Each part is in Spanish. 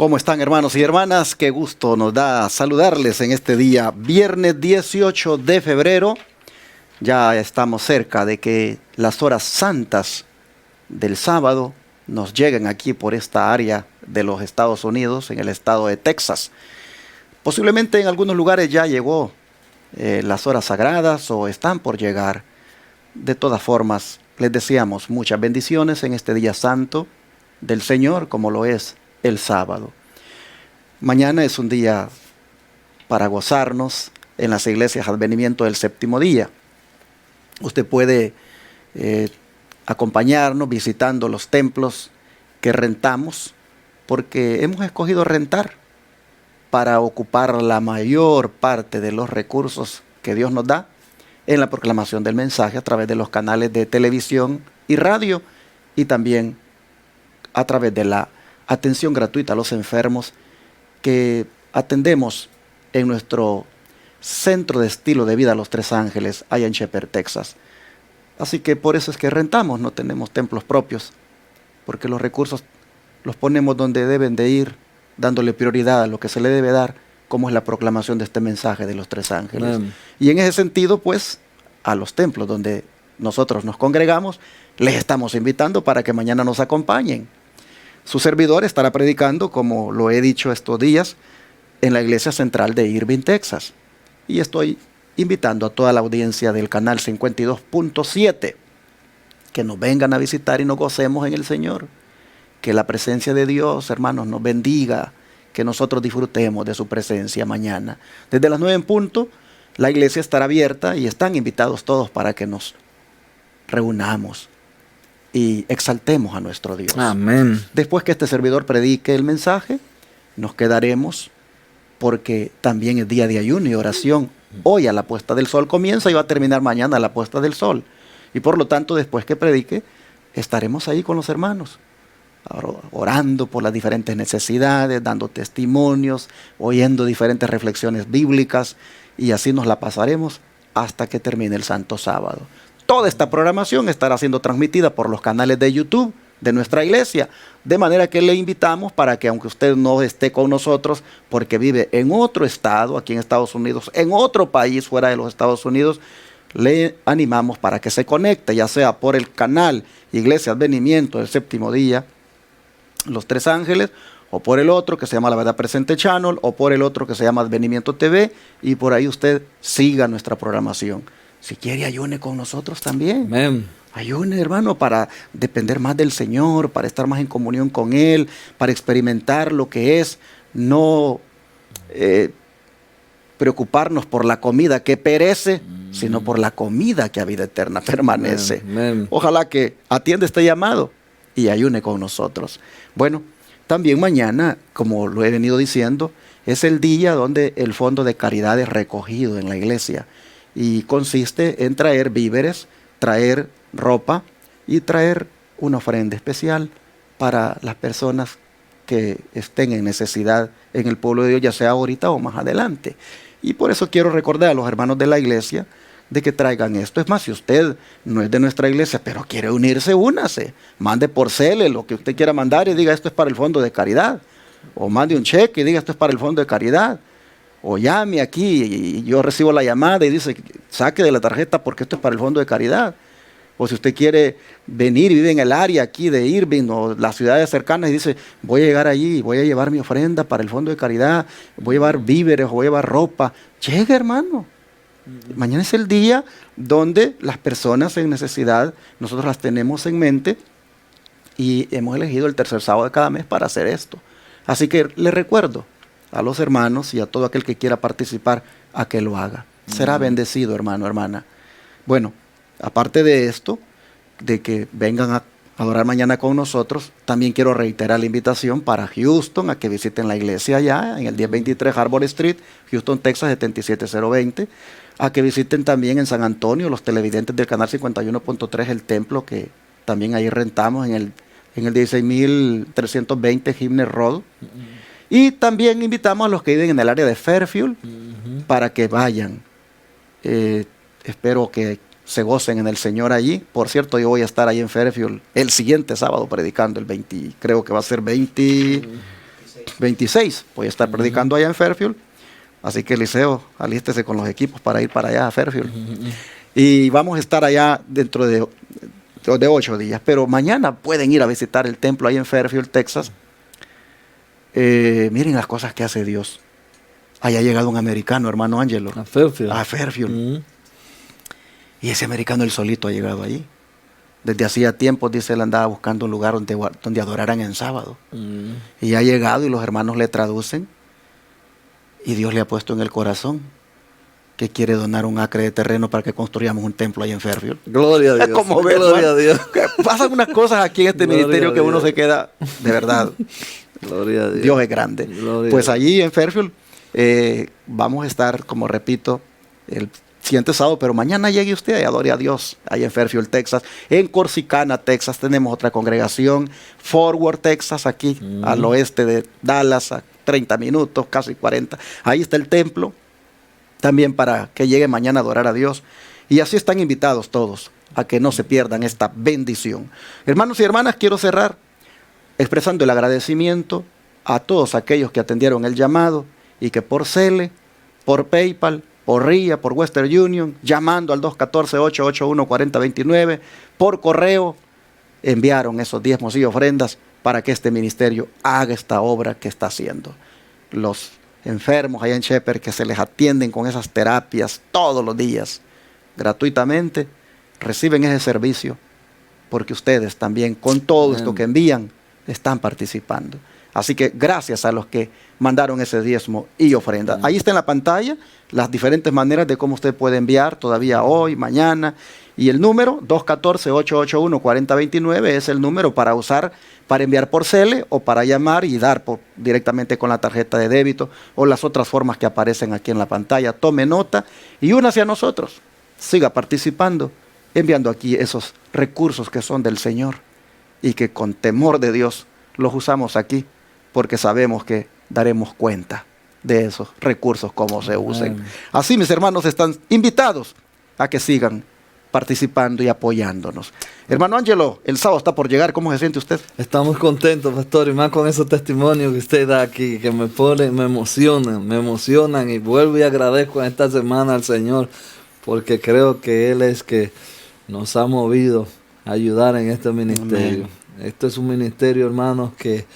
¿Cómo están, hermanos y hermanas? Qué gusto nos da saludarles en este día, viernes 18 de febrero. Ya estamos cerca de que las horas santas del sábado nos lleguen aquí por esta área de los Estados Unidos, en el estado de Texas. Posiblemente en algunos lugares ya llegó las horas sagradas o están por llegar. De todas formas, les deseamos muchas bendiciones en este día santo del Señor, como lo es el sábado. Mañana es un día para gozarnos en las iglesias Advenimiento del Séptimo Día. Usted puede acompañarnos visitando los templos que rentamos, porque hemos escogido rentar para ocupar la mayor parte de los recursos que Dios nos da en la proclamación del mensaje a través de los canales de televisión y radio, y también a través de la atención gratuita a los enfermos que atendemos en nuestro centro de estilo de vida Los Tres Ángeles, allá en Shepherd, Texas. Así que por eso es que rentamos, no tenemos templos propios, porque los recursos los ponemos donde deben de ir, dándole prioridad a lo que se le debe dar, como es la proclamación de este mensaje de los Tres Ángeles. Amén. Y en ese sentido, pues, a los templos donde nosotros nos congregamos, les estamos invitando para que mañana nos acompañen. Su servidor estará predicando, como lo he dicho estos días, en la iglesia central de Irving, Texas. Y estoy invitando a toda la audiencia del canal 52.7 que nos vengan a visitar y nos gocemos en el Señor. Que la presencia de Dios, hermanos, nos bendiga, que nosotros disfrutemos de su presencia mañana. Desde las 9 en punto, la iglesia estará abierta y están invitados todos para que nos reunamos y exaltemos a nuestro Dios. Amén. Después que este servidor predique el mensaje, nos quedaremos porque también es día de ayuno y oración. Hoy a la puesta del sol comienza y va a terminar mañana a la puesta del sol. Y por lo tanto, después que predique, estaremos ahí con los hermanos, orando por las diferentes necesidades, dando testimonios, oyendo diferentes reflexiones bíblicas, y así nos la pasaremos hasta que termine el Santo Sábado. Toda esta programación estará siendo transmitida por los canales de YouTube de nuestra iglesia, de manera que le invitamos para que, aunque usted no esté con nosotros porque vive en otro estado, aquí en Estados Unidos, en otro país fuera de los Estados Unidos, le animamos para que se conecte, ya sea por el canal Iglesia Advenimiento del Séptimo Día, Los Tres Ángeles, o por el otro que se llama La Verdad Presente Channel, o por el otro que se llama Advenimiento TV, y por ahí usted siga nuestra programación. Si quiere, ayune con nosotros también. Amén. Ayune, hermano, para depender más del Señor, para estar más en comunión con Él, para experimentar lo que es no preocuparnos por la comida que perece, sino por la comida que a vida eterna permanece. Amén. Ojalá que atienda este llamado y ayune con nosotros. Bueno, también mañana, como lo he venido diciendo, es el día donde el fondo de caridad es recogido en la iglesia. Y consiste en traer víveres, traer ropa y traer una ofrenda especial para las personas que estén en necesidad en el pueblo de Dios, ya sea ahorita o más adelante. Y por eso quiero recordar a los hermanos de la iglesia de que traigan esto. Es más, si usted no es de nuestra iglesia, pero quiere unirse, únase. Mande por cele lo que usted quiera mandar y diga esto es para el fondo de caridad. O mande un cheque y diga esto es para el fondo de caridad. O llame aquí y yo recibo la llamada y dice, saque de la tarjeta porque esto es para el fondo de caridad. O si usted quiere venir y vive en el área aquí de Irving o las ciudades cercanas y dice, voy a llegar allí y voy a llevar mi ofrenda para el fondo de caridad, voy a llevar víveres o voy a llevar ropa. Llegue, hermano. Mañana es el día donde las personas en necesidad, nosotros las tenemos en mente y hemos elegido el tercer sábado de cada mes para hacer esto. Así que les recuerdo a los hermanos y a todo aquel que quiera participar a que lo haga. Será bendecido, hermano, hermana. Bueno, aparte de esto, de que vengan a adorar mañana con nosotros, también quiero reiterar la invitación para Houston, a que visiten la iglesia allá en el 1023 Harbor Street, Houston, Texas 77020, a que visiten también en San Antonio los televidentes del canal 51.3, el templo que también ahí rentamos en el 16320 Gimner Road. Y también invitamos a los que viven en el área de Fairfield para que vayan. Espero que se gocen en el Señor allí. Por cierto, yo voy a estar ahí en Fairfield el siguiente sábado predicando, el 20, creo que va a ser 26 26 voy a estar predicando allá en Fairfield. Así que Eliseo, alístese con los equipos para ir para allá a Fairfield. Y vamos a estar allá dentro de 8 días. Pero mañana pueden ir a visitar el templo ahí en Fairfield, Texas. Miren las cosas que hace Dios. Allá ha llegado un americano, hermano Ángelo. A Fairfield. A Fairfield. Y ese americano él solito ha llegado allí. Desde hacía tiempo, dice, él andaba buscando un lugar donde adoraran en sábado. Y ha llegado y los hermanos le traducen. Y Dios le ha puesto en el corazón que quiere donar un acre de terreno para que construyamos un templo ahí en Fairfield. Gloria a Dios. Como ves, Gloria a Dios. Pasan unas cosas aquí en este ministerio que uno se queda, de verdad. Gloria a Dios. Dios es grande. Pues allí en Fairfield vamos a estar, como repito, el siguiente sábado, pero mañana llegue usted y adore a Dios, ahí en Fairfield, Texas. En Corsicana, Texas, tenemos otra congregación. Forward, Texas, aquí al oeste de Dallas, a 30 minutos, casi 40. Ahí está el templo, también para que llegue mañana a adorar a Dios. Y así están invitados todos a que no se pierdan esta bendición. Hermanos y hermanas, quiero cerrar expresando el agradecimiento a todos aquellos que atendieron el llamado y que por Cele, por PayPal, por RIA, por Western Union, llamando al 214-881-4029, por correo, enviaron esos diezmos y ofrendas para que este ministerio haga esta obra que está haciendo. Los enfermos allá en Shepherd que se les atienden con esas terapias todos los días, gratuitamente, reciben ese servicio, porque ustedes también, con todo esto que envían, están participando. Así que gracias a los que mandaron ese diezmo y ofrenda. Ahí está en la pantalla las diferentes maneras de cómo usted puede enviar todavía hoy, mañana. Y el número 214-881-4029 es el número para usar, para enviar por Cele o para llamar y dar directamente con la tarjeta de débito o las otras formas que aparecen aquí en la pantalla. Tome nota y únase a nosotros. Siga participando, enviando aquí esos recursos que son del Señor y que con temor de Dios los usamos aquí, porque sabemos que daremos cuenta de esos recursos, cómo se usen. Así, mis hermanos, están invitados a que sigan participando y apoyándonos. Hermano Ángelo, el sábado está por llegar. ¿Cómo se siente usted? Estamos contentos, pastor, y más con esos testimonios que usted da aquí, que me emocionan, y vuelvo y agradezco en esta semana al Señor, porque creo que Él es que nos ha movido a ayudar en este ministerio. Amén. Esto es un ministerio, hermanos, que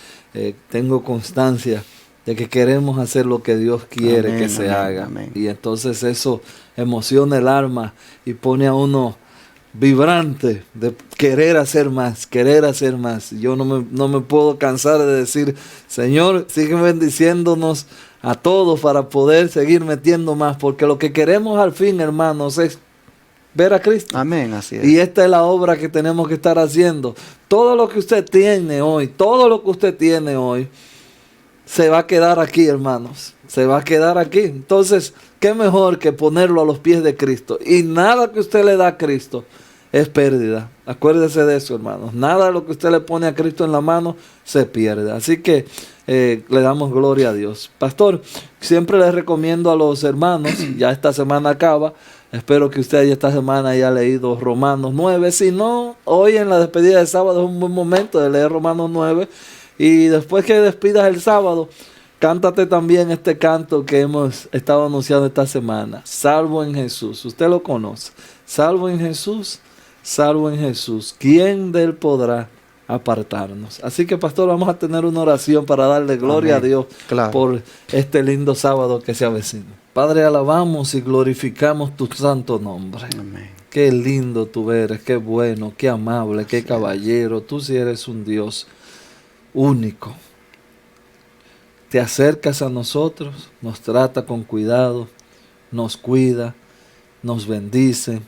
tengo constancia de que queremos hacer lo que Dios quiere que se haga. Amén. Y entonces eso emociona el alma y pone a uno vibrante de querer hacer más, querer hacer más. Yo no me puedo cansar de decir, Señor, sigue bendiciéndonos a todos para poder seguir metiendo más, porque lo que queremos al fin, hermanos, es ver a Cristo. Amén, así es. Y esta es la obra que tenemos que estar haciendo. Todo lo que usted tiene hoy, se va a quedar aquí, hermanos. Se va a quedar aquí. Entonces, qué mejor que ponerlo a los pies de Cristo. Y nada que usted le da a Cristo es pérdida. Acuérdese de eso, hermanos. Nada de lo que usted le pone a Cristo en la mano se pierde. Así que le damos gloria a Dios. Pastor, siempre les recomiendo a los hermanos, ya esta semana acaba, espero que usted esta semana haya leído Romanos 9. Si no, hoy en la despedida de sábado es un buen momento de leer Romanos 9. Y después que despidas el sábado, cántate también este canto que hemos estado anunciando esta semana. Salvo en Jesús. Usted lo conoce. Salvo en Jesús. Salvo en Jesús. ¿Quién de él podrá apartarnos? Así que, pastor, vamos a tener una oración para darle gloria a Dios por este lindo sábado que se avecina. Padre, alabamos y glorificamos tu santo nombre. Amén. Qué lindo tú eres, qué bueno, qué amable, qué caballero. Tú sí eres un Dios único. Te acercas a nosotros, nos trata con cuidado, nos cuida, nos bendice,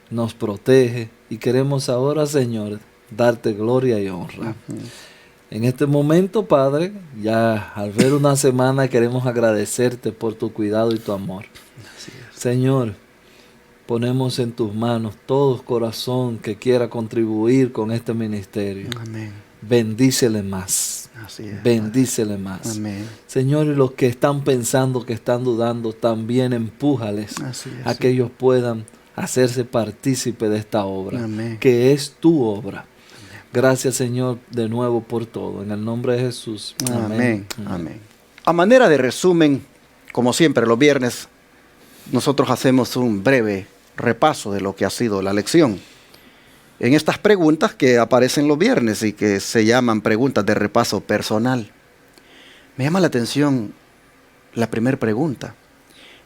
nos protege y queremos ahora, Señor, darte gloria y honra. En este momento, Padre, ya al ver una semana queremos agradecerte por tu cuidado y tu amor. Señor, ponemos en tus manos todo corazón que quiera contribuir con este ministerio. Amén. Bendícele más. Así es, bendícele más. Amén. Señor, y los que están pensando, que están dudando, también empújales a que ellos puedan hacerse partícipe de esta obra, amén, que es tu obra. Amén. Gracias, Señor, de nuevo por todo. En el nombre de Jesús. Amén. Amén. A manera de resumen, como siempre los viernes, nosotros hacemos un breve repaso de lo que ha sido la lección. En estas preguntas que aparecen los viernes y que se llaman preguntas de repaso personal, me llama la atención la primera pregunta,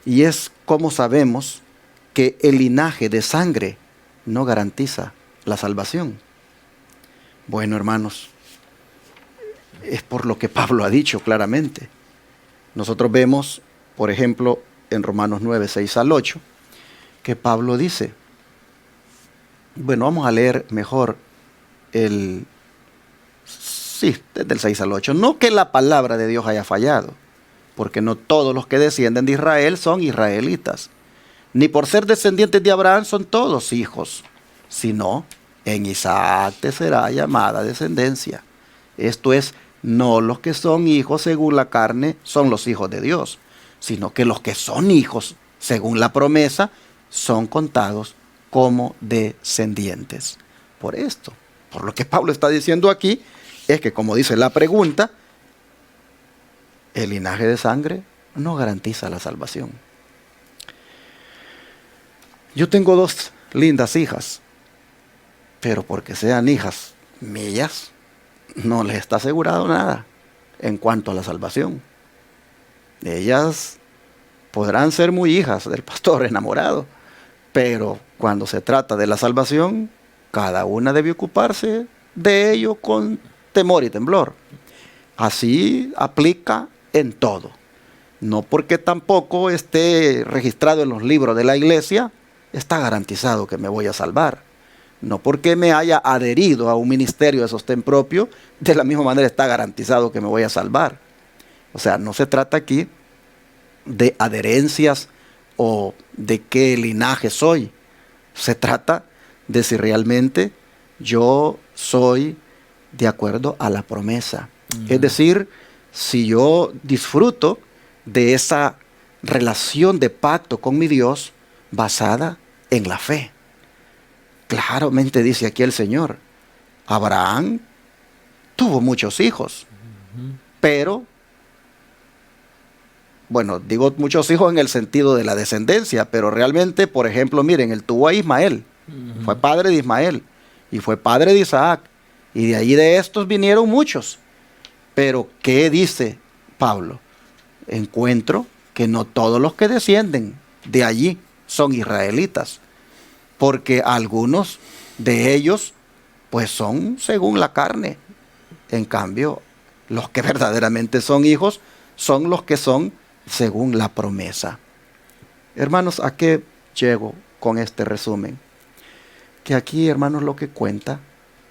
y es ¿cómo sabemos que el linaje de sangre no garantiza la salvación? Bueno, hermanos, es por lo que Pablo ha dicho claramente. Nosotros vemos, por ejemplo, en Romanos 9, 6 al 8, que Pablo dice, bueno, vamos a leer mejor desde el 6 al 8. No que la palabra de Dios haya fallado, porque no todos los que descienden de Israel son israelitas, ni por ser descendientes de Abraham son todos hijos, sino en Isaac te será llamada descendencia. Esto es, no los que son hijos según la carne son los hijos de Dios, sino que los que son hijos según la promesa son contados como descendientes. Por esto, por lo que Pablo está diciendo aquí, es que como dice la pregunta, el linaje de sangre no garantiza la salvación. Yo tengo 2 lindas hijas, pero porque sean hijas mías, no les está asegurado nada en cuanto a la salvación. Ellas podrán ser muy hijas del pastor enamorado, pero cuando se trata de la salvación, cada una debe ocuparse de ello con temor y temblor. Así aplica en todo. No porque tampoco esté registrado en los libros de la iglesia, está garantizado que me voy a salvar. No porque me haya adherido a un ministerio de sostén propio, de la misma manera está garantizado que me voy a salvar. O sea, no se trata aquí de adherencias o de qué linaje soy. Se trata de si realmente yo soy de acuerdo a la promesa. Es decir, si yo disfruto de esa relación de pacto con mi Dios basada en la fe. Claramente dice aquí el Señor, Abraham tuvo muchos hijos, pero, bueno, digo muchos hijos en el sentido de la descendencia, pero realmente, por ejemplo, miren, él tuvo a Ismael, fue padre de Ismael, y fue padre de Isaac, y de ahí de estos vinieron muchos. Pero, ¿qué dice Pablo? Encuentro que no todos los que descienden de allí son israelitas, porque algunos de ellos pues son según la carne. En cambio, los que verdaderamente son hijos son los que son según la promesa. Hermanos, ¿a qué llego con este resumen? Que aquí, hermanos, lo que cuenta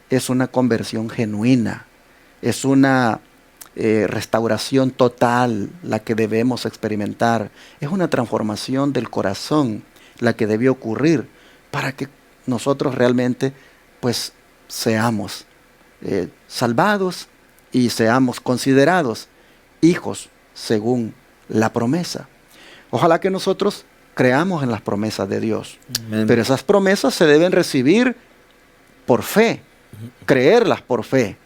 es una conversión genuina, es una restauración total la que debemos experimentar, es una transformación del corazón la que debe ocurrir para que nosotros realmente pues seamos salvados y seamos considerados hijos según la promesa. Ojalá que nosotros creamos en las promesas de Dios. Amén. Pero esas promesas se deben recibir por fe, creerlas por fe,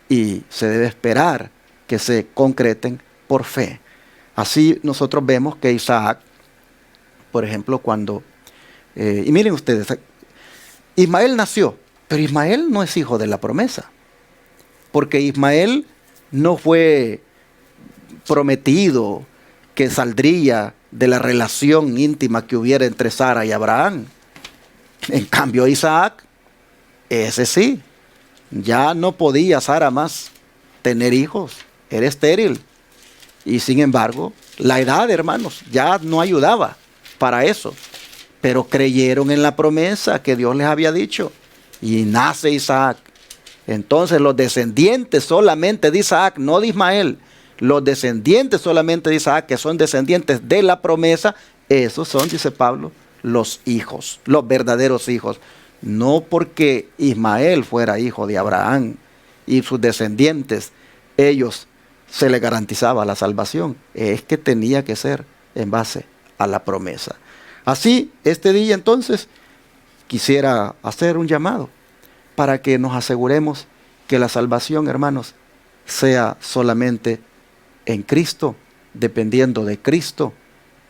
y se debe esperar que se concreten por fe. Así nosotros vemos que Isaac, por ejemplo, cuando y miren ustedes, Ismael nació, pero Ismael no es hijo de la promesa, porque Ismael no fue prometido que saldría de la relación íntima que hubiera entre Sara y Abraham. En cambio, Isaac, ese sí, ya no podía Sara más tener hijos, era estéril. Y sin embargo, la edad, hermanos, ya no ayudaba para eso. Pero creyeron en la promesa que Dios les había dicho. Y nace Isaac. Entonces los descendientes solamente de Isaac, no de Ismael, los descendientes solamente de Isaac, que son descendientes de la promesa, esos son, dice Pablo, los hijos, los verdaderos hijos. No porque Ismael fuera hijo de Abraham y sus descendientes, ellos se les garantizaba la salvación. Es que tenía que ser en base a la promesa. Así, este día entonces, quisiera hacer un llamado para que nos aseguremos que la salvación, hermanos, sea solamente en Cristo, dependiendo de Cristo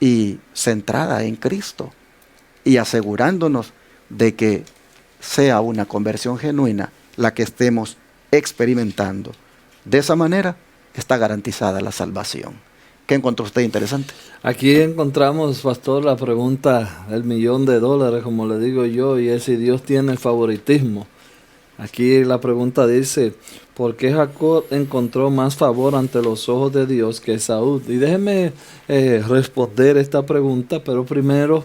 y centrada en Cristo, y asegurándonos de que sea una conversión genuina la que estemos experimentando. De esa manera está garantizada la salvación. ¿Qué encontró usted interesante? Aquí encontramos, pastor, la pregunta del $1.000.000, como le digo yo, y es si Dios tiene favoritismo. Aquí la pregunta dice, ¿por qué Jacob encontró más favor ante los ojos de Dios que Esaú? Y déjeme responder esta pregunta, pero primero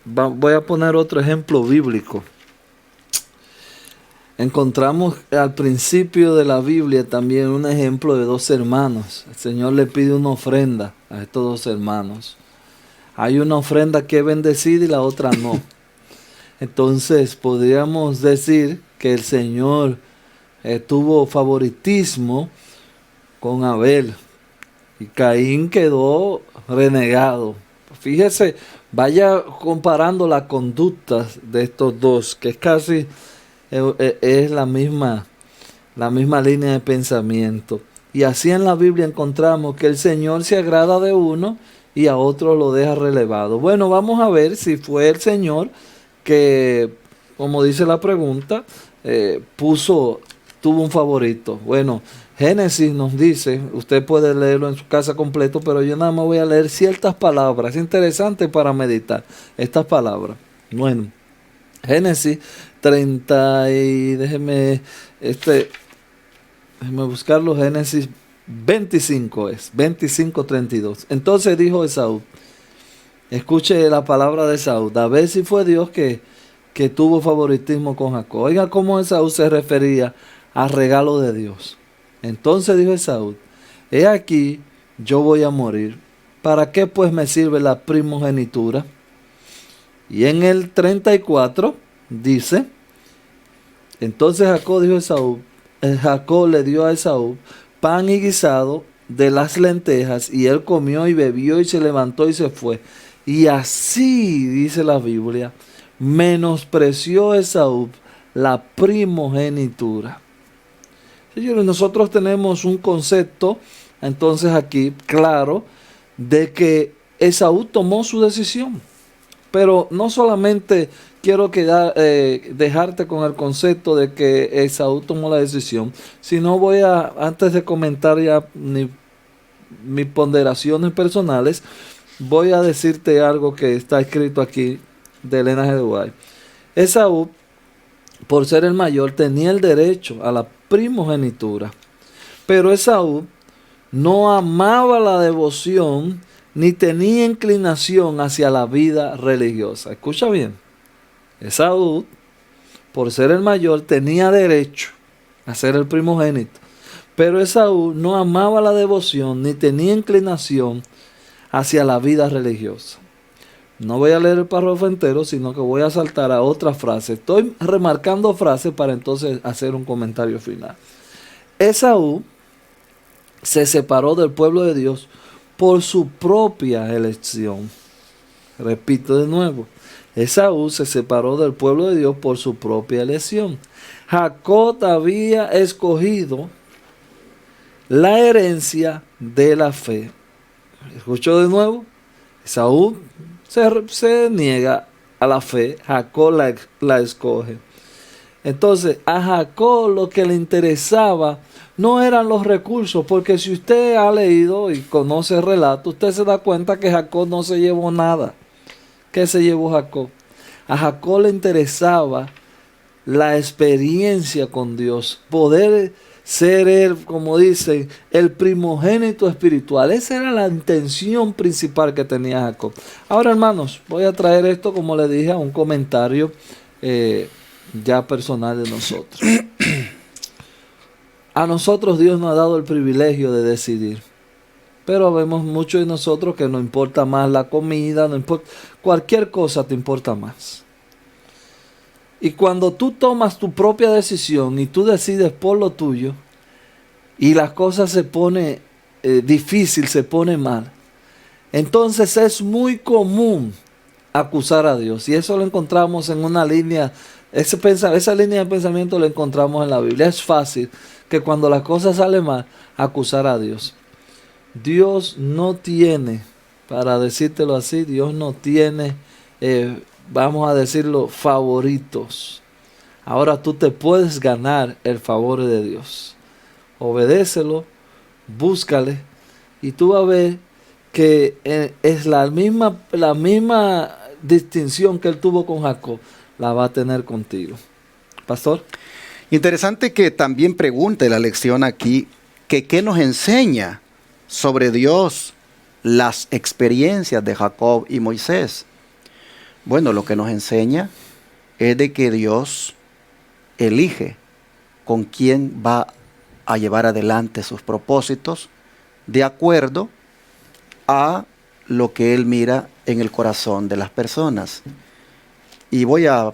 voy a poner otro ejemplo bíblico. Encontramos al principio de la Biblia también un ejemplo de dos hermanos. El Señor le pide una ofrenda a estos dos hermanos. Hay una ofrenda que es bendecida y la otra no. Entonces podríamos decir que el Señor tuvo favoritismo con Abel y Caín quedó renegado. Fíjese, vaya comparando las conductas de estos dos, que es casi es la misma línea de pensamiento. Y así en la Biblia encontramos que el Señor se agrada de uno y a otro lo deja relevado. Bueno, vamos a ver si fue el Señor que, como dice la pregunta, tuvo un favorito. Bueno, Génesis nos dice, usted puede leerlo en su casa completo, pero yo nada más voy a leer ciertas palabras. Es interesante para meditar estas palabras. Bueno, Génesis 30 y déjeme buscarlo. Génesis 25 es 25:32. Entonces dijo Esaú, escuche la palabra de Esaú, a ver si fue Dios que tuvo favoritismo con Jacob. Oiga cómo Esaú se refería al regalo de Dios. Entonces dijo Esaú, he aquí yo voy a morir, ¿para qué pues me sirve la primogenitura? Y en el 34 dice, entonces Jacob dijo a Esaú, Jacob le dio a Esaú pan y guisado de las lentejas, y él comió y bebió y se levantó y se fue. Y así, dice la Biblia, menospreció Esaú la primogenitura. Señores, nosotros tenemos un concepto, entonces aquí, claro, de que Esaú tomó su decisión. Pero no solamente quiero dejarte con el concepto de que Esaú tomó la decisión, sino antes de comentar ya mis ponderaciones personales, voy a decirte algo que está escrito aquí de Elena G. de White. Esaú, por ser el mayor, tenía el derecho a la primogenitura, pero Esaú no amaba la devoción ni tenía inclinación hacia la vida religiosa. Escucha bien, Esaú, por ser el mayor, tenía derecho a ser el primogénito, pero Esaú no amaba la devoción ni tenía inclinación hacia la vida religiosa. No voy a leer el párrafo entero, sino que voy a saltar a otra frase. Estoy remarcando frases para entonces hacer un comentario final. Esaú se separó del pueblo de Dios por su propia elección. Repito de nuevo. Esaú se separó del pueblo de Dios por su propia elección. Jacob había escogido la herencia de la fe. ¿Escuchó de nuevo? Esaú se niega a la fe, Jacob la escoge. Entonces, a Jacob lo que le interesaba no eran los recursos, porque si usted ha leído y conoce el relato, usted se da cuenta que Jacob no se llevó nada. ¿Qué se llevó Jacob? A Jacob le interesaba la experiencia con Dios, poder ser él, como dicen, el primogénito espiritual. Esa era la intención principal que tenía Jacob. Ahora, hermanos, voy a traer esto, como le dije, a un comentario ya personal de nosotros. A nosotros Dios nos ha dado el privilegio de decidir, pero vemos muchos de nosotros que nos importa más la comida, no importa, cualquier cosa te importa más. Y cuando tú tomas tu propia decisión y tú decides por lo tuyo, y las cosas se pone difícil, se pone mal, entonces es muy común acusar a Dios. Y eso lo encontramos en una línea Esa línea de pensamiento la encontramos en la Biblia. Es fácil que cuando las cosas salen mal, acusar a Dios. Dios no tiene, para decírtelo así, Dios no tiene, vamos a decirlo, favoritos. Ahora tú te puedes ganar el favor de Dios. Obedécelo, búscale, y tú vas a ver que es la misma distinción que él tuvo con Jacob, la va a tener contigo. Pastor. Interesante que también pregunte la lección aquí, que qué nos enseña sobre Dios las experiencias de Jacob y Moisés. Bueno, lo que nos enseña es de que Dios elige con quién va a llevar adelante sus propósitos de acuerdo a lo que Él mira en el corazón de las personas. Y voy a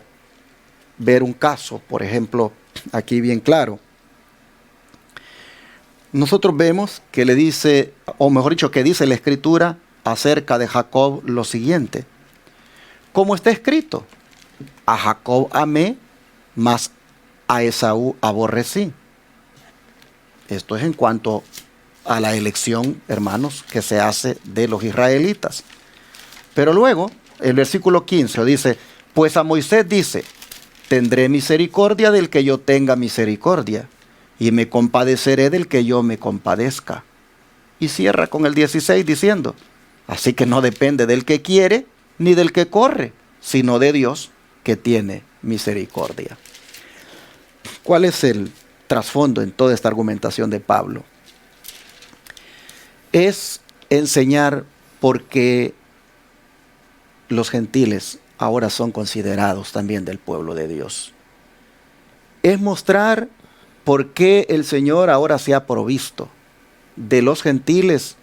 ver un caso, por ejemplo, aquí bien claro. Nosotros vemos que le dice, o mejor dicho, que dice la Escritura acerca de Jacob lo siguiente. Como está escrito, a Jacob amé, mas a Esaú aborrecí. Esto es en cuanto a la elección, hermanos, que se hace de los israelitas. Pero luego, el versículo 15 dice, pues a Moisés dice, tendré misericordia del que yo tenga misericordia, y me compadeceré del que yo me compadezca. Y cierra con el 16 diciendo, así que no depende del que quiere, ni del que corre, sino de Dios que tiene misericordia. ¿Cuál es el trasfondo en toda esta argumentación de Pablo? Es enseñar por qué los gentiles ahora son considerados también del pueblo de Dios. Es mostrar por qué el Señor ahora se ha provisto de los gentiles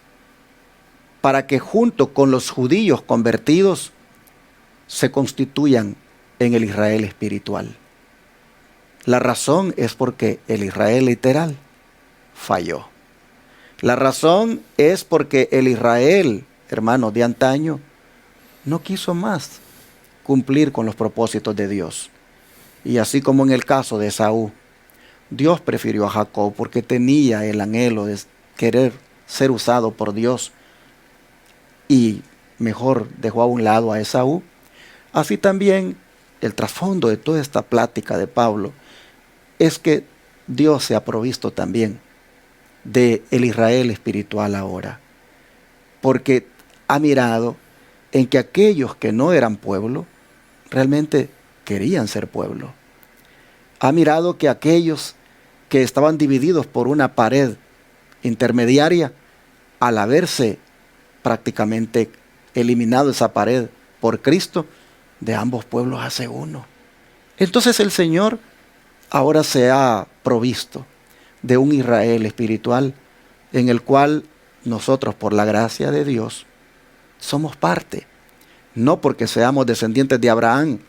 para que junto con los judíos convertidos se constituyan en el Israel espiritual. La razón es porque el Israel literal falló. La razón es porque el Israel, hermanos, de antaño, no quiso más cumplir con los propósitos de Dios. Y así como en el caso de Esaú, Dios prefirió a Jacob porque tenía el anhelo de querer ser usado por Dios y mejor dejó a un lado a Esaú. Así también el trasfondo de toda esta plática de Pablo es que Dios se ha provisto también de el Israel espiritual ahora, porque ha mirado en que aquellos que no eran pueblo realmente querían ser pueblo. Ha mirado que aquellos que estaban divididos por una pared intermediaria, al haberse prácticamente eliminado esa pared por Cristo, de ambos pueblos hace uno. Entonces el Señor ahora se ha provisto de un Israel espiritual en el cual nosotros, por la gracia de Dios, somos parte. No porque seamos descendientes de Abraham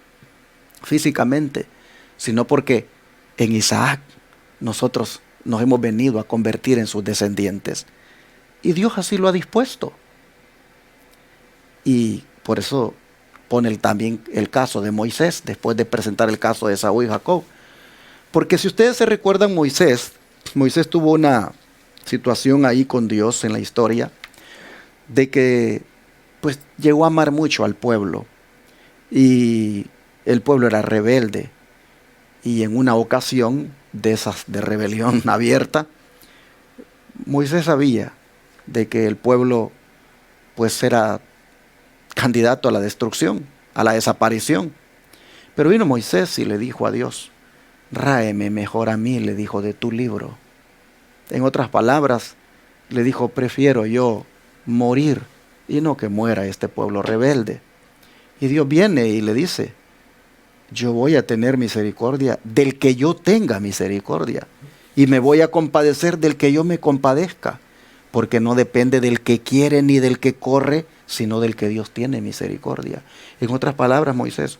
físicamente, sino porque en Isaac nosotros nos hemos venido a convertir en sus descendientes. Y Dios así lo ha dispuesto. Y por eso pone también el caso de Moisés, después de presentar el caso de Esaú y Jacob. Porque si ustedes se recuerdan, Moisés tuvo una situación ahí con Dios en la historia, de que pues llegó a amar mucho al pueblo, y el pueblo era rebelde, y en una ocasión de esas de rebelión abierta, Moisés sabía de que el pueblo pues era candidato a la destrucción, a la desaparición. Pero vino Moisés y le dijo a Dios, ráeme mejor a mí, le dijo, de tu libro. En otras palabras, le dijo, prefiero yo morir y no que muera este pueblo rebelde. Y Dios viene y le dice, yo voy a tener misericordia del que yo tenga misericordia, y me voy a compadecer del que yo me compadezca, porque no depende del que quiere ni del que corre, sino del que Dios tiene misericordia. En otras palabras, Moisés,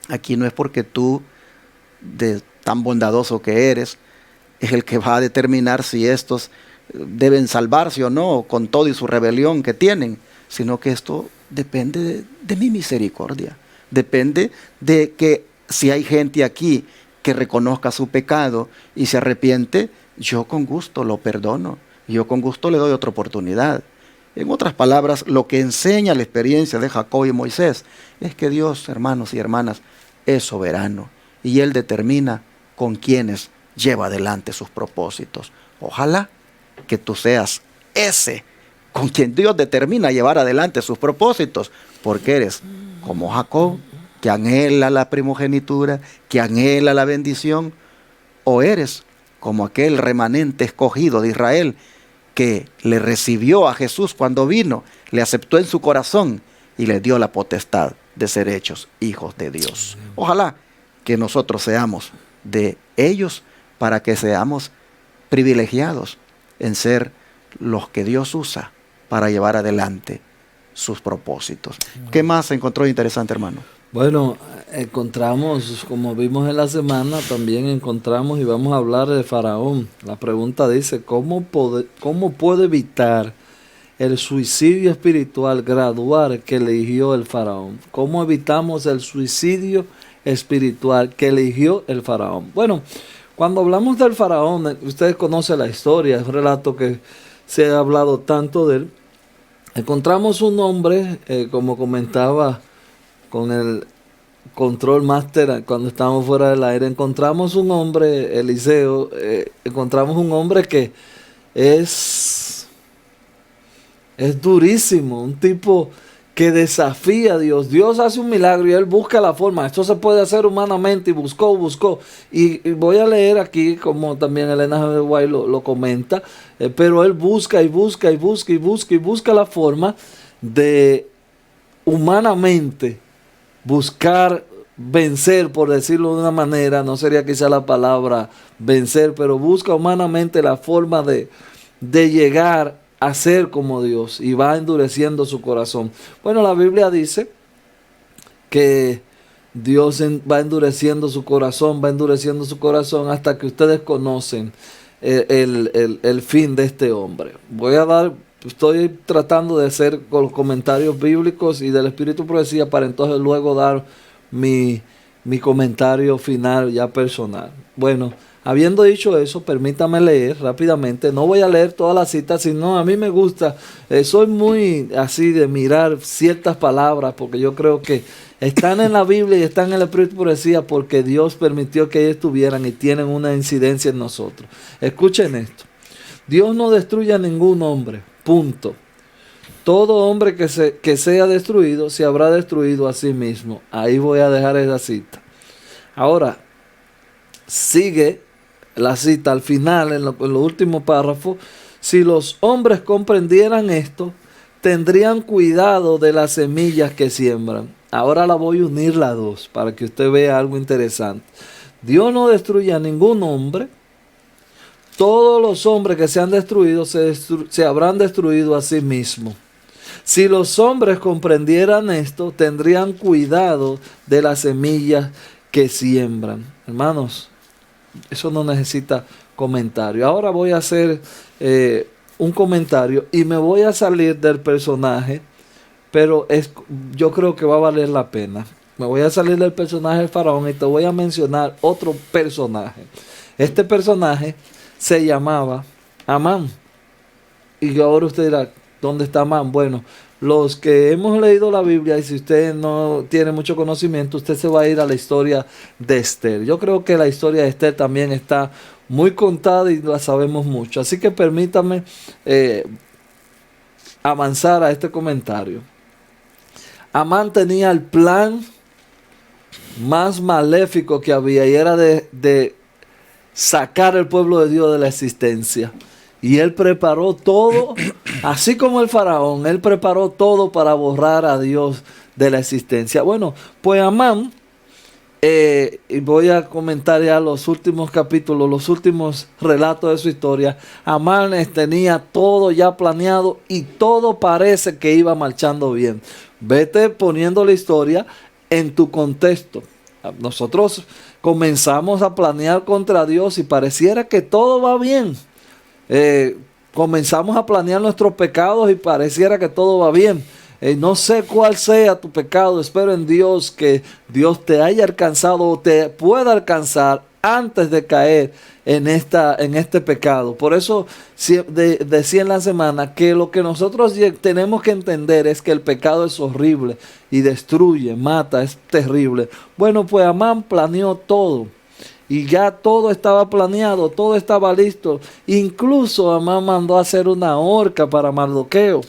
aquí no es porque tú, de tan bondadoso que eres, es el que va a determinar si estos deben salvarse o no, con todo y su rebelión que tienen, sino que esto depende de mi misericordia. Depende de que si hay gente aquí que reconozca su pecado y se arrepiente, yo con gusto lo perdono. Yo con gusto le doy otra oportunidad. En otras palabras, lo que enseña la experiencia de Jacob y Moisés es que Dios, hermanos y hermanas, es soberano y Él determina con quienes lleva adelante sus propósitos. Ojalá que tú seas ese con quien Dios determina llevar adelante sus propósitos, porque eres como Jacob, que anhela la primogenitura, que anhela la bendición, o eres como aquel remanente escogido de Israel que le recibió a Jesús cuando vino, le aceptó en su corazón y le dio la potestad de ser hechos hijos de Dios. Ojalá que nosotros seamos de ellos para que seamos privilegiados en ser los que Dios usa para llevar adelante sus propósitos. ¿Qué más encontró interesante, hermano? Bueno, encontramos, como vimos en la semana, también encontramos y vamos a hablar de Faraón. La pregunta dice, ¿cómo puedo evitar el suicidio espiritual gradual que eligió el Faraón? ¿Cómo evitamos el suicidio espiritual que eligió el Faraón? Bueno, cuando hablamos del Faraón, ustedes conocen la historia, es un relato que se ha hablado tanto de él. Encontramos un hombre, como comentaba con el control master cuando estábamos fuera del aire, encontramos un hombre, Eliseo, encontramos un hombre que es durísimo, un tipo que desafía a Dios. Dios hace un milagro y él busca la forma. Esto se puede hacer humanamente y buscó. Y voy a leer aquí, como también Elena G. White lo comenta, pero él busca la forma de humanamente buscar vencer, por decirlo de una manera, no sería quizá la palabra vencer, pero busca humanamente la forma de llegar a ser como Dios y va endureciendo su corazón. Bueno, la Biblia dice que Dios va endureciendo su corazón hasta que ustedes conocen el fin de este hombre. Estoy tratando de hacer con los comentarios bíblicos y del Espíritu Profecía para entonces luego dar mi comentario final ya personal. Bueno, habiendo dicho eso, permítame leer rápidamente. No voy a leer todas las citas, sino a mí me gusta, soy muy así de mirar ciertas palabras, porque yo creo que están en la Biblia y están en el Espíritu Profecía porque Dios permitió que ellos estuvieran y tienen una incidencia en nosotros. Escuchen esto. Dios no destruye a ningún hombre, punto. Todo hombre que sea destruido se habrá destruido a sí mismo. Ahí voy a dejar esa cita. Ahora, sigue la cita al final, en los últimos párrafos. Si los hombres comprendieran esto, tendrían cuidado de las semillas que siembran. Ahora la voy a unir las dos para que usted vea algo interesante. Dios no destruye a ningún hombre. Todos los hombres que se han destruido se habrán destruido a sí mismos. Si los hombres comprendieran esto, tendrían cuidado de las semillas que siembran. Hermanos, eso no necesita comentario. Ahora voy a hacer un comentario y me voy a salir del personaje, pero yo creo que va a valer la pena. Me voy a salir del personaje del faraón y te voy a mencionar otro personaje. Este personaje se llamaba Amán. Y ahora usted dirá, ¿dónde está Amán? Bueno, los que hemos leído la Biblia, y si usted no tiene mucho conocimiento, usted se va a ir a la historia de Esther. Yo creo que la historia de Esther también está muy contada y la sabemos mucho. Así que permítame avanzar a este comentario. Amán tenía el plan más maléfico que había y era de sacar al pueblo de Dios de la existencia. Y él preparó todo, así como el faraón, él preparó todo para borrar a Dios de la existencia. Bueno, pues Amán, y voy a comentar ya los últimos capítulos, los últimos relatos de su historia. Amán tenía todo ya planeado y todo parece que iba marchando bien. Vete poniendo la historia en tu contexto. Nosotros comenzamos a planear contra Dios y pareciera que todo va bien. Comenzamos a planear nuestros pecados y pareciera que todo va bien. No sé cuál sea tu pecado, espero en Dios que Dios te haya alcanzado o te pueda alcanzar antes de caer en este pecado. Por eso decía en la semana que lo que nosotros tenemos que entender es que el pecado es horrible y destruye, mata, es terrible. Bueno, pues Amán planeó todo. Y ya todo estaba planeado, todo estaba listo. Incluso Amán mandó a hacer una horca para Mardoqueo.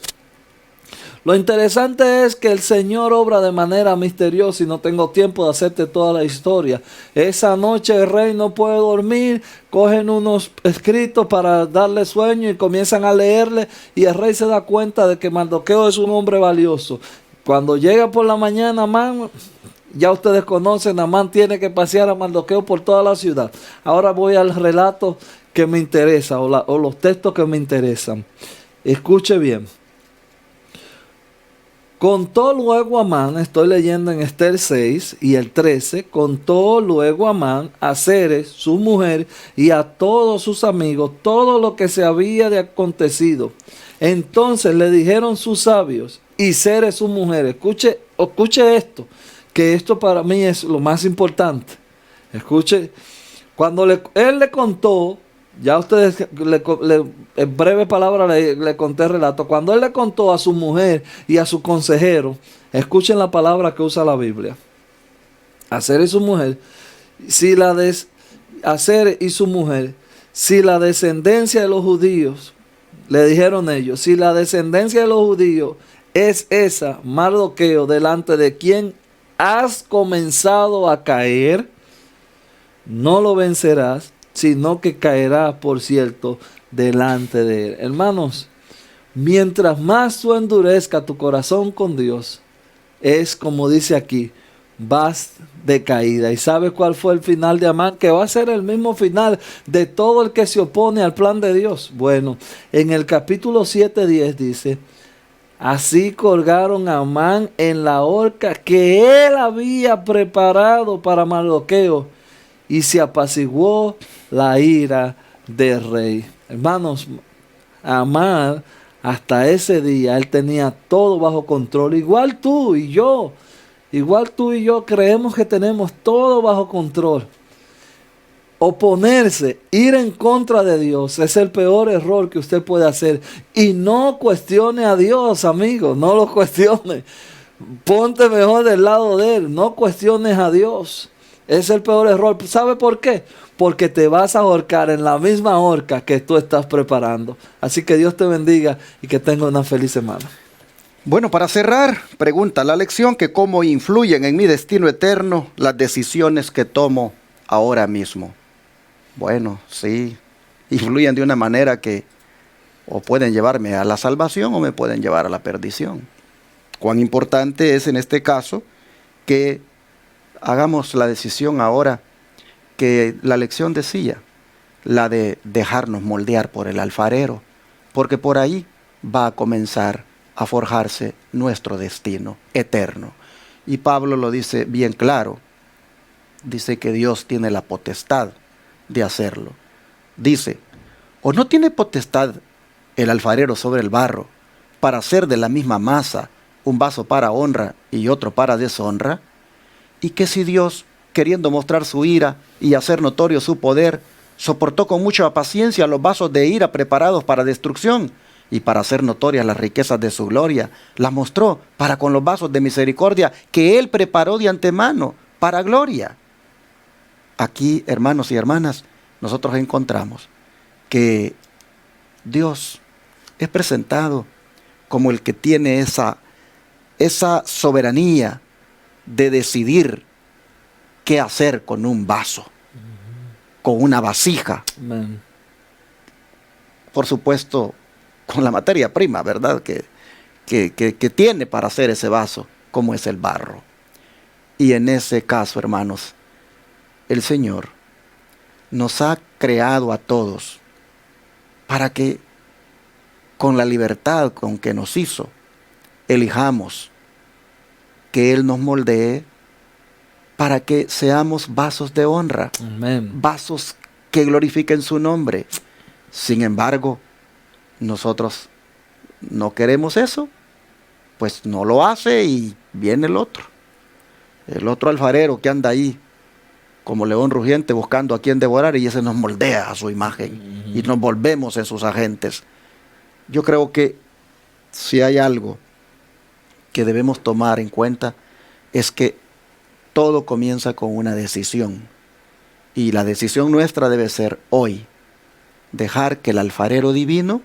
Lo interesante es que el Señor obra de manera misteriosa y no tengo tiempo de hacerte toda la historia. Esa noche el rey no puede dormir, cogen unos escritos para darle sueño y comienzan a leerle y el rey se da cuenta de que Mardoqueo es un hombre valioso. Cuando llega por la mañana, Amán, ya ustedes conocen, Amán tiene que pasear a Mardoqueo por toda la ciudad. Ahora voy al relato que me interesa o los textos que me interesan. Escuche bien. Contó luego Amán, estoy leyendo en Esther 6 y el 13, contó luego Amán a Zeres, su mujer, y a todos sus amigos todo lo que se había de acontecido. Entonces le dijeron sus sabios y Zeres, su mujer, escuche esto, que esto para mí es lo más importante. Escuche, cuando él le contó, ya ustedes, en breve palabra le conté el relato. Cuando él le contó a su mujer y a su consejero, escuchen la palabra que usa la Biblia. Aser y su mujer, Aser y su mujer, si la descendencia de los judíos, le dijeron ellos, si la descendencia de los judíos es esa, Mardoqueo, delante de quien has comenzado a caer, no lo vencerás, sino que caerá, por cierto, delante de él. Hermanos, mientras más tú endurezcas tu corazón con Dios, es como dice aquí, vas de caída. ¿Y sabes cuál fue el final de Amán? Que va a ser el mismo final de todo el que se opone al plan de Dios. Bueno, en el capítulo 7:10 dice, así colgaron a Amán en la horca que él había preparado para Mardoqueo, y se apaciguó la ira del rey. Hermanos, Amán, hasta ese día, él tenía todo bajo control. Igual tú y yo creemos que tenemos todo bajo control. Oponerse, ir en contra de Dios, es el peor error que usted puede hacer. Y no cuestione a Dios, amigo, no lo cuestione. Ponte mejor del lado de Él, no cuestiones a Dios. Es el peor error. ¿Sabe por qué? Porque te vas a ahorcar en la misma horca que tú estás preparando. Así que Dios te bendiga y que tenga una feliz semana. Bueno, para cerrar, pregunta la lección que cómo influyen en mi destino eterno las decisiones que tomo ahora mismo. Bueno, sí, influyen de una manera que o pueden llevarme a la salvación o me pueden llevar a la perdición. Cuán importante es en este caso que hagamos la decisión ahora que la lección decía, la de dejarnos moldear por el alfarero, porque por ahí va a comenzar a forjarse nuestro destino eterno. Y Pablo lo dice bien claro, dice que Dios tiene la potestad de hacerlo. Dice, ¿o no tiene potestad el alfarero sobre el barro para hacer de la misma masa un vaso para honra y otro para deshonra? Y que si Dios, queriendo mostrar su ira y hacer notorio su poder, soportó con mucha paciencia los vasos de ira preparados para destrucción, y para hacer notorias las riquezas de su gloria, las mostró para con los vasos de misericordia que Él preparó de antemano para gloria. Aquí, hermanos y hermanas, nosotros encontramos que Dios es presentado como el que tiene esa soberanía de decidir qué hacer con un vaso, con una vasija. Amén. Por supuesto, con la materia prima, ¿verdad? Que tiene para hacer ese vaso, como es el barro. Y en ese caso, hermanos, el Señor nos ha creado a todos para que con la libertad con que nos hizo, elijamos que Él nos moldee para que seamos vasos de honra, Amén. vasos que glorifiquen su nombre. Sin embargo, nosotros no queremos eso, pues no lo hace y viene el otro alfarero que anda ahí como león rugiente buscando a quien devorar, y ese nos moldea a su imagen y nos volvemos en sus agentes. Yo creo que si hay algo que debemos tomar en cuenta es que todo comienza con una decisión, y la decisión nuestra debe ser hoy dejar que el alfarero divino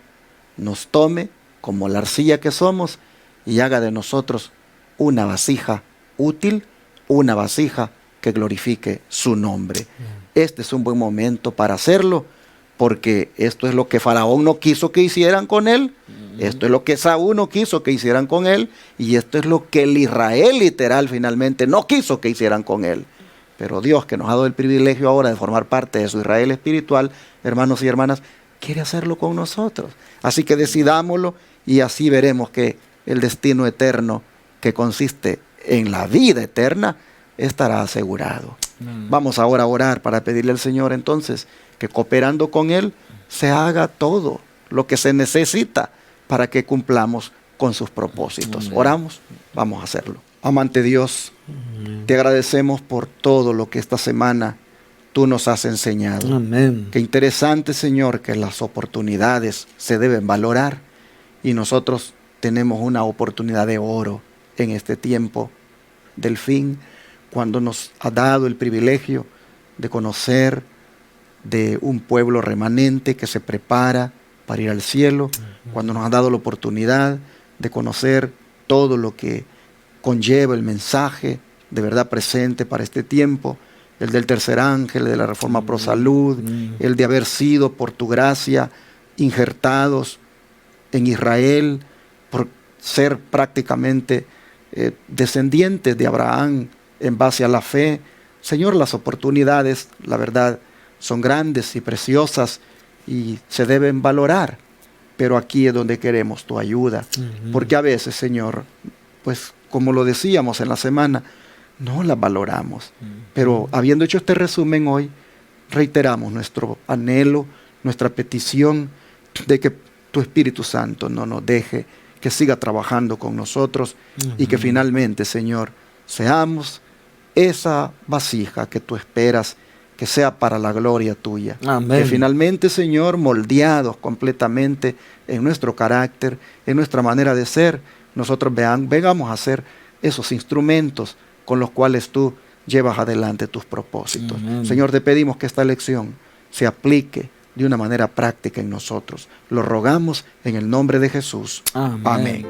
nos tome como la arcilla que somos y haga de nosotros una vasija útil, una vasija que glorifique su nombre. Este es un buen momento para hacerlo, porque esto es lo que Faraón no quiso que hicieran con él, esto es lo que Saúl no quiso que hicieran con él, y esto es lo que el Israel literal finalmente no quiso que hicieran con él. Pero Dios, que nos ha dado el privilegio ahora de formar parte de su Israel espiritual, hermanos y hermanas, quiere hacerlo con nosotros. Así que decidámoslo, y así veremos que el destino eterno, que consiste en la vida eterna, estará asegurado. Vamos ahora a orar para pedirle al Señor entonces que, cooperando con Él, se haga todo lo que se necesita para que cumplamos con sus propósitos. Oramos, vamos a hacerlo. Amante Dios, te agradecemos por todo lo que esta semana tú nos has enseñado. Amén. Qué interesante, Señor, que las oportunidades se deben valorar, y nosotros tenemos una oportunidad de oro en este tiempo del fin, cuando nos ha dado el privilegio de conocer de un pueblo remanente que se prepara para ir al cielo, cuando nos ha dado la oportunidad de conocer todo lo que conlleva el mensaje de verdad presente para este tiempo, el del tercer ángel, el de la reforma pro salud, el de haber sido por tu gracia injertados en Israel, por ser prácticamente descendientes de Abraham en base a la fe. Señor, las oportunidades, la verdad, son grandes y preciosas y se deben valorar, pero aquí es donde queremos tu ayuda, porque a veces, Señor, pues como lo decíamos en la semana, no las valoramos, pero habiendo hecho este resumen hoy, reiteramos nuestro anhelo, nuestra petición de que tu Espíritu Santo no nos deje, que siga trabajando con nosotros y que finalmente, Señor, seamos esa vasija que tú esperas que sea para la gloria tuya. Amén. Que finalmente, Señor, moldeados completamente en nuestro carácter, en nuestra manera de ser, nosotros vengamos a ser esos instrumentos con los cuales tú llevas adelante tus propósitos. Amén. Señor, te pedimos que esta lección se aplique de una manera práctica en nosotros. Lo rogamos en el nombre de Jesús. Amén. Amén.